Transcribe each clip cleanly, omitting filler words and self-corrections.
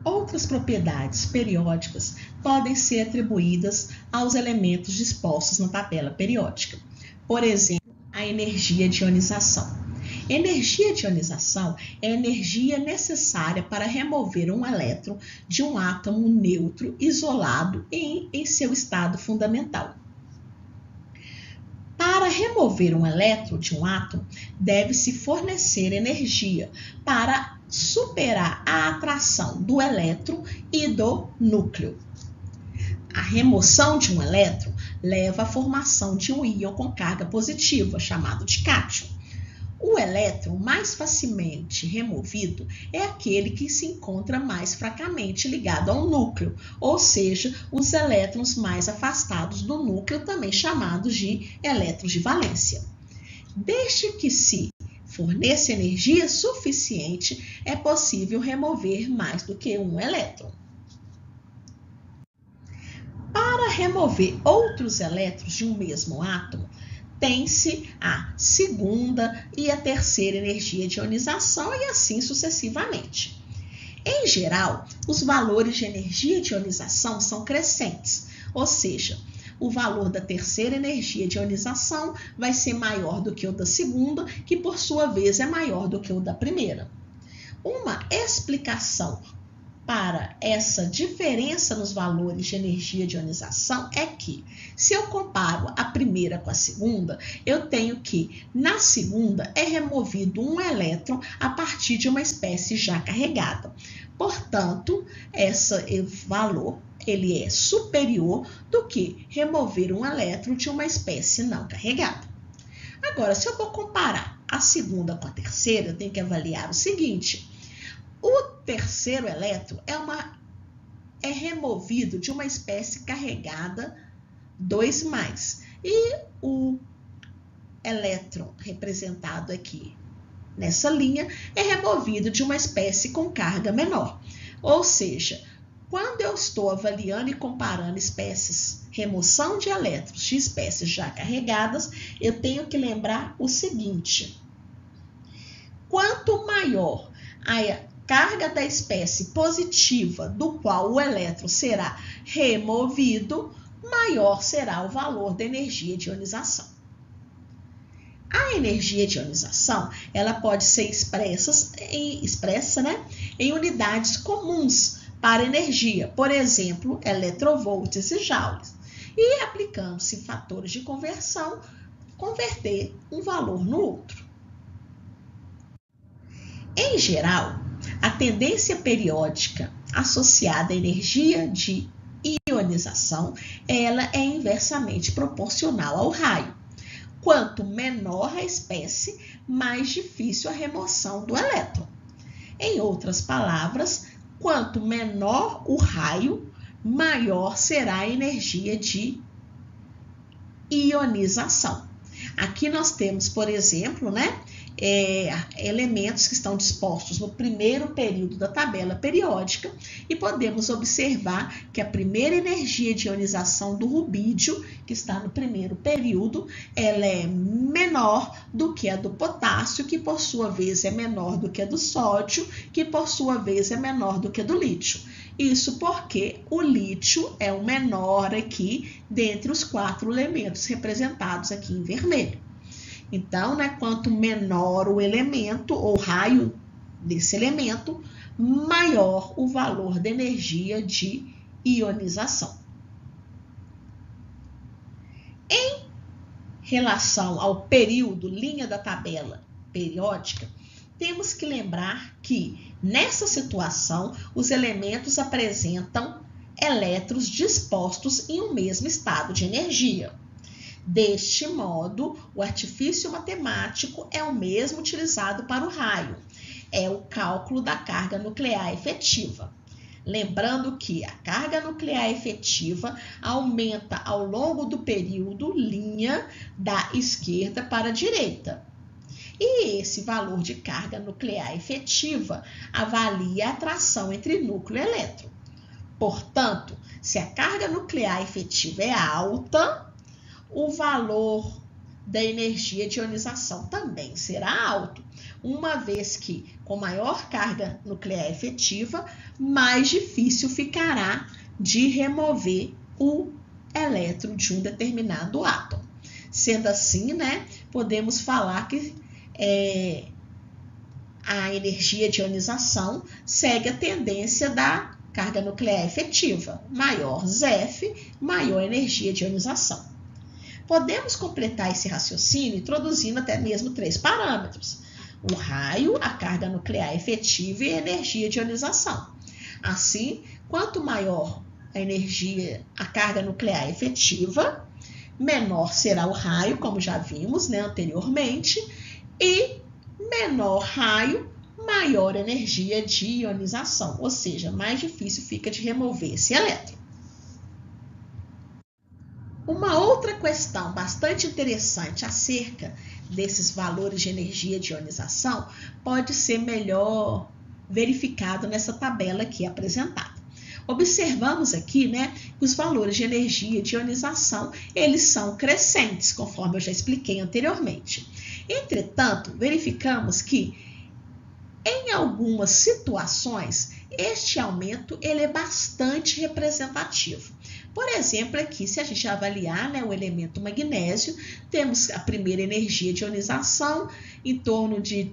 Outras propriedades periódicas podem ser atribuídas aos elementos dispostos na tabela periódica. Por exemplo, a energia de ionização. Energia de ionização é a energia necessária para remover um elétron de um átomo neutro isolado em seu estado fundamental. Para remover um elétron de um átomo, deve-se fornecer energia para superar a atração do elétron e do núcleo. A remoção de um elétron leva à formação de um íon com carga positiva, chamado de cátion. O elétron mais facilmente removido é aquele que se encontra mais fracamente ligado ao núcleo, ou seja, os elétrons mais afastados do núcleo, também chamados de elétrons de valência. Desde que se forneça energia suficiente, é possível remover mais do que um elétron. Para remover outros elétrons de um mesmo átomo, tem-se a segunda e a terceira energia de ionização e assim sucessivamente. Em geral, os valores de energia de ionização são crescentes, ou seja, o valor da terceira energia de ionização vai ser maior do que o da segunda, que por sua vez é maior do que o da primeira. Uma explicação para essa diferença nos valores de energia de ionização é que, se eu comparo a primeira com a segunda, eu tenho que, na segunda, é removido um elétron a partir de uma espécie já carregada. Portanto, esse valor ele é superior do que remover um elétron de uma espécie não carregada. Agora, se eu vou comparar a segunda com a terceira, eu tenho que avaliar o seguinte: o terceiro elétron é removido de uma espécie carregada 2+, e o elétron representado aqui nessa linha é removido de uma espécie com carga menor. Ou seja, quando eu estou avaliando e comparando espécies, remoção de elétrons de espécies já carregadas, eu tenho que lembrar o seguinte: quanto maior a carga da espécie positiva do qual o elétron será removido, maior será o valor da energia de ionização. A energia de ionização ela pode ser expressa em unidades comuns para energia, por exemplo, eletrovolts e joules, e aplicando-se fatores de conversão, converter um valor no outro. Em geral, a tendência periódica associada à energia de ionização, ela é inversamente proporcional ao raio. Quanto menor a espécie, mais difícil a remoção do elétron. Em outras palavras, quanto menor o raio, maior será a energia de ionização. Aqui nós temos, por exemplo, elementos que estão dispostos no primeiro período da tabela periódica e podemos observar que a primeira energia de ionização do rubídio, que está no primeiro período, ela é menor do que a do potássio, que por sua vez é menor do que a do sódio, que por sua vez é menor do que a do lítio. Isso porque o lítio é o menor aqui dentre os 4 elementos representados aqui em vermelho. Então, quanto menor o elemento ou raio desse elemento, maior o valor da energia de ionização. Em relação ao período, linha da tabela periódica, temos que lembrar que, nessa situação, os elementos apresentam elétrons dispostos em um mesmo estado de energia. Deste modo, o artifício matemático é o mesmo utilizado para o raio. É o cálculo da carga nuclear efetiva. Lembrando que a carga nuclear efetiva aumenta ao longo do período, linha da esquerda para a direita. E esse valor de carga nuclear efetiva avalia a atração entre núcleo e elétron. Portanto, se a carga nuclear efetiva é alta, o valor da energia de ionização também será alto. uma vez que, com maior carga nuclear efetiva, mais difícil ficará de remover o elétron de um determinado átomo. Sendo assim, né, podemos falar que a energia de ionização segue a tendência da carga nuclear efetiva. Maior ZeF, maior energia de ionização. Podemos completar esse raciocínio introduzindo até mesmo 3 parâmetros: o raio, a carga nuclear efetiva e a energia de ionização. Assim, quanto maior a carga nuclear efetiva, menor será o raio, como já vimos, né, anteriormente, e menor raio, maior energia de ionização, ou seja, mais difícil fica de remover esse elétron. Uma outra questão bastante interessante acerca desses valores de energia de ionização pode ser melhor verificado nessa tabela aqui apresentada. Observamos aqui, né, que os valores de energia de ionização, eles são crescentes, conforme eu já expliquei anteriormente. Entretanto, verificamos que em algumas situações este aumento ele é bastante representativo. Por exemplo, aqui, se a gente avaliar, né, o elemento magnésio, temos a primeira energia de ionização em torno de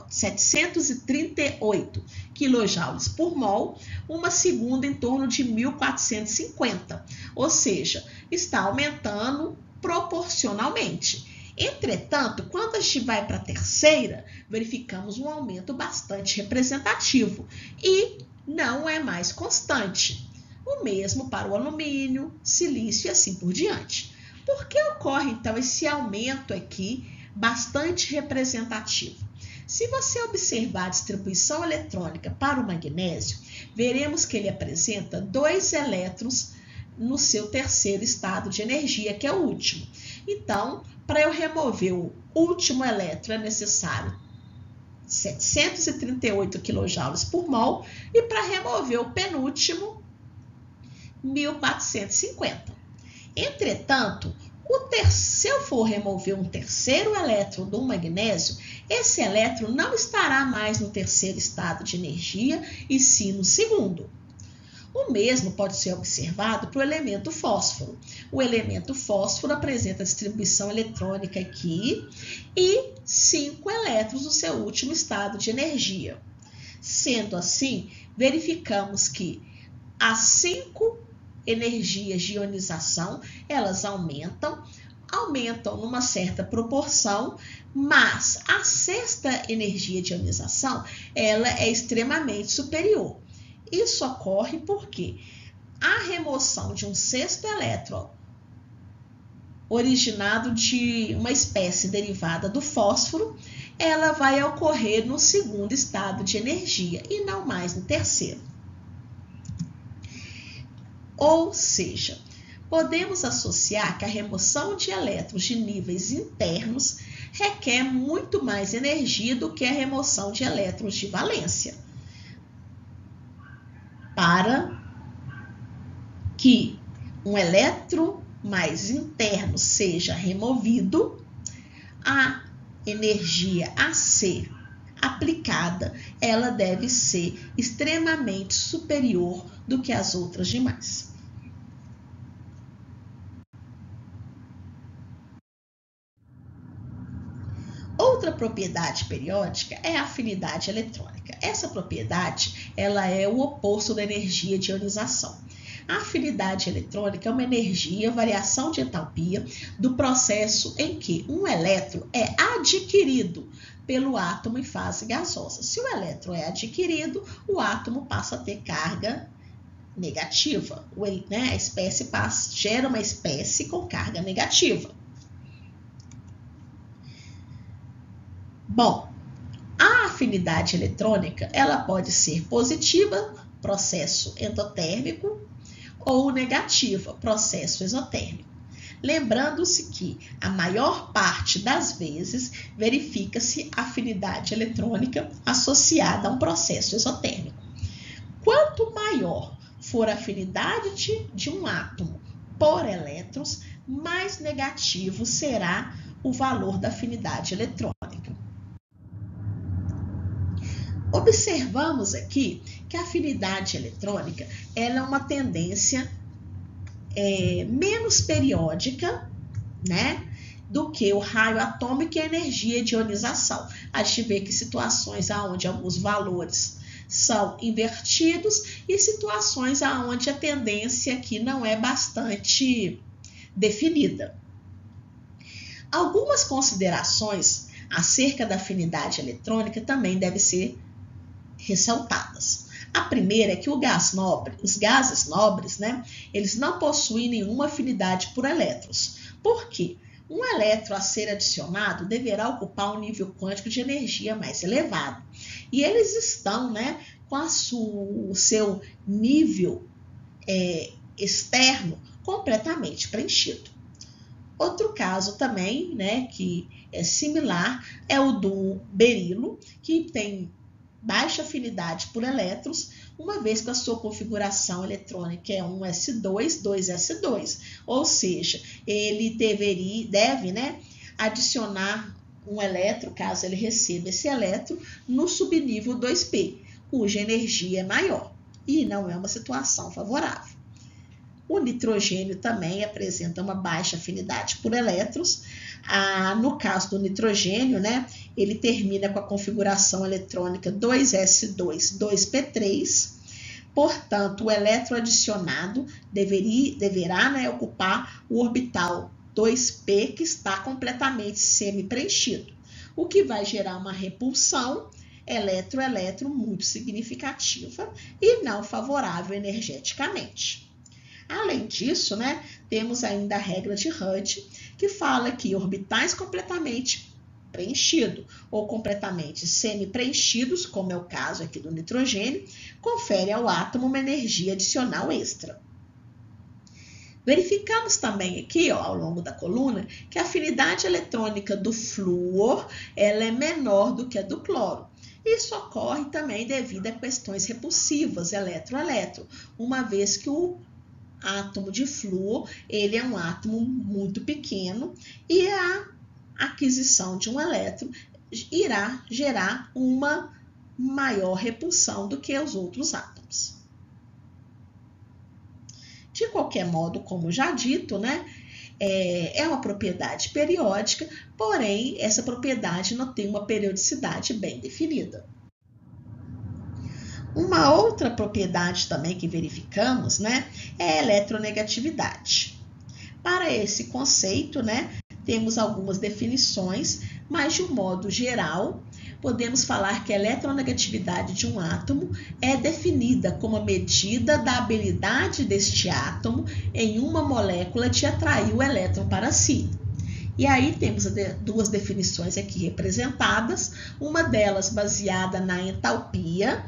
738 kJ por mol, uma segunda em torno de 1450, ou seja, está aumentando proporcionalmente. Entretanto, quando a gente vai para a terceira, verificamos um aumento bastante representativo e não é mais constante. O mesmo para o alumínio, silício e assim por diante. Por que ocorre, então, esse aumento aqui bastante representativo? Se você observar a distribuição eletrônica para o magnésio, veremos que ele apresenta 2 elétrons no seu terceiro estado de energia, que é o último. Então, para eu remover o último elétron, é necessário 738 kJ por mol, e para remover o penúltimo, 1450. Entretanto, se eu for remover um terceiro elétron do magnésio, esse elétron não estará mais no terceiro estado de energia, e sim no segundo. O mesmo pode ser observado para o elemento fósforo. O elemento fósforo apresenta distribuição eletrônica aqui e 5 elétrons no seu último estado de energia. Sendo assim, verificamos que as 5 energias de ionização, elas aumentam numa certa proporção, mas a sexta energia de ionização, ela é extremamente superior. Isso ocorre porque a remoção de um sexto elétron originado de uma espécie derivada do fósforo, ela vai ocorrer no segundo estado de energia e não mais no terceiro. Ou seja, podemos associar que a remoção de elétrons de níveis internos requer muito mais energia do que a remoção de elétrons de valência. Para que um elétron mais interno seja removido, a energia a ser aplicada, ela deve ser extremamente superior do que as outras demais. Outra propriedade periódica é a afinidade eletrônica. Essa propriedade, ela é o oposto da energia de ionização. A afinidade eletrônica é uma energia, variação de entalpia do processo em que um elétron é adquirido pelo átomo em fase gasosa. Se o elétron é adquirido, o átomo passa a ter carga negativa. A espécie gera uma espécie com carga negativa. Bom, a afinidade eletrônica, ela pode ser positiva, processo endotérmico, ou negativa, processo exotérmico. Lembrando-se que a maior parte das vezes verifica-se afinidade eletrônica associada a um processo exotérmico. Quanto maior for a afinidade de um átomo por elétrons, mais negativo será o valor da afinidade eletrônica. Observamos aqui que a afinidade eletrônica ela é uma tendência menos periódica, né, do que o raio atômico e a energia de ionização. A gente vê que situações onde alguns valores são invertidos e situações onde a tendência aqui não é bastante definida. Algumas considerações acerca da afinidade eletrônica também devem ser ressaltadas. A primeira é que os gases nobres, né, eles não possuem nenhuma afinidade por elétrons. Por quê? Um elétron a ser adicionado deverá ocupar um nível quântico de energia mais elevado. E eles estão, né, com o seu nível externo completamente preenchido. Outro caso também, né, que é similar, é o do berilo, que tem baixa afinidade por elétrons, uma vez que a sua configuração eletrônica é 1s2, 2s2, ou seja, ele deve, né, adicionar um elétron, caso ele receba esse elétron, no subnível 2p, cuja energia é maior, e não é uma situação favorável. O nitrogênio também apresenta uma baixa afinidade por elétrons. No caso do nitrogênio, né, ele termina com a configuração eletrônica 2s2, 2p3. Portanto, o elétron adicionado deverá, né, ocupar o orbital 2p, que está completamente semi-preenchido, o que vai gerar uma repulsão elétron-elétron muito significativa e não favorável energeticamente. Além disso, né, temos ainda a regra de Hutch, que fala que orbitais completamente preenchidos ou completamente semi-preenchidos, como é o caso aqui do nitrogênio, confere ao átomo uma energia adicional extra. Verificamos também aqui, ao longo da coluna, que a afinidade eletrônica do flúor ela é menor do que a do cloro. Isso ocorre também devido a questões repulsivas elétron-elétron, uma vez que o átomo de flúor, ele é um átomo muito pequeno e a aquisição de um elétron irá gerar uma maior repulsão do que os outros átomos. De qualquer modo, como já dito, né, é uma propriedade periódica, porém, essa propriedade não tem uma periodicidade bem definida. Uma outra propriedade também que verificamos, né, é a eletronegatividade. Para esse conceito, né, temos algumas definições, mas de um modo geral, podemos falar que a eletronegatividade de um átomo é definida como a medida da habilidade deste átomo em uma molécula de atrair o elétron para si. E aí temos duas definições aqui representadas, uma delas baseada na entalpia,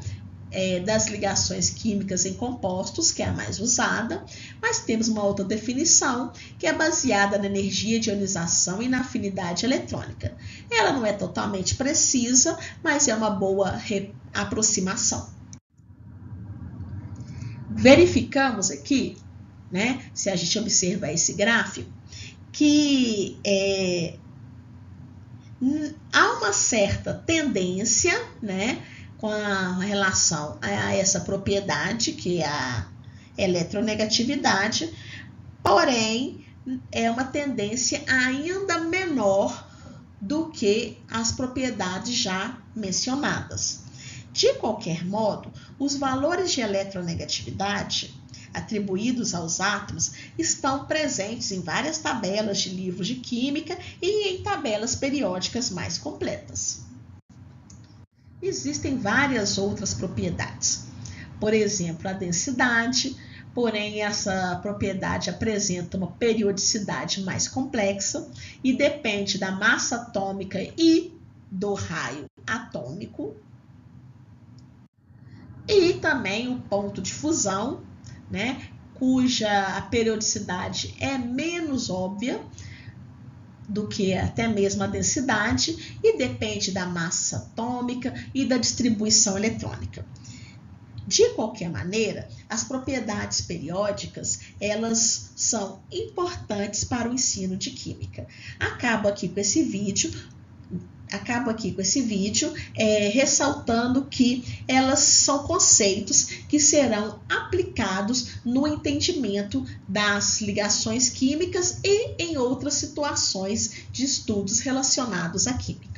das ligações químicas em compostos, que é a mais usada, mas temos uma outra definição que é baseada na energia de ionização e na afinidade eletrônica. Ela não é totalmente precisa, mas é uma boa aproximação. Verificamos aqui, né, se a gente observar esse gráfico, que há uma certa tendência, né, com relação a essa propriedade, que é a eletronegatividade, porém, é uma tendência ainda menor do que as propriedades já mencionadas. De qualquer modo, os valores de eletronegatividade atribuídos aos átomos estão presentes em várias tabelas de livros de química e em tabelas periódicas mais completas. Existem várias outras propriedades, por exemplo, a densidade, porém essa propriedade apresenta uma periodicidade mais complexa e depende da massa atômica e do raio atômico. E também o ponto de fusão, né, cuja periodicidade é menos óbvia do que até mesmo a densidade e depende da massa atômica e da distribuição eletrônica. De qualquer maneira, as propriedades periódicas, elas são importantes para o ensino de química. Acabo aqui com esse vídeo ressaltando que elas são conceitos que serão aplicados no entendimento das ligações químicas e em outras situações de estudos relacionados à química.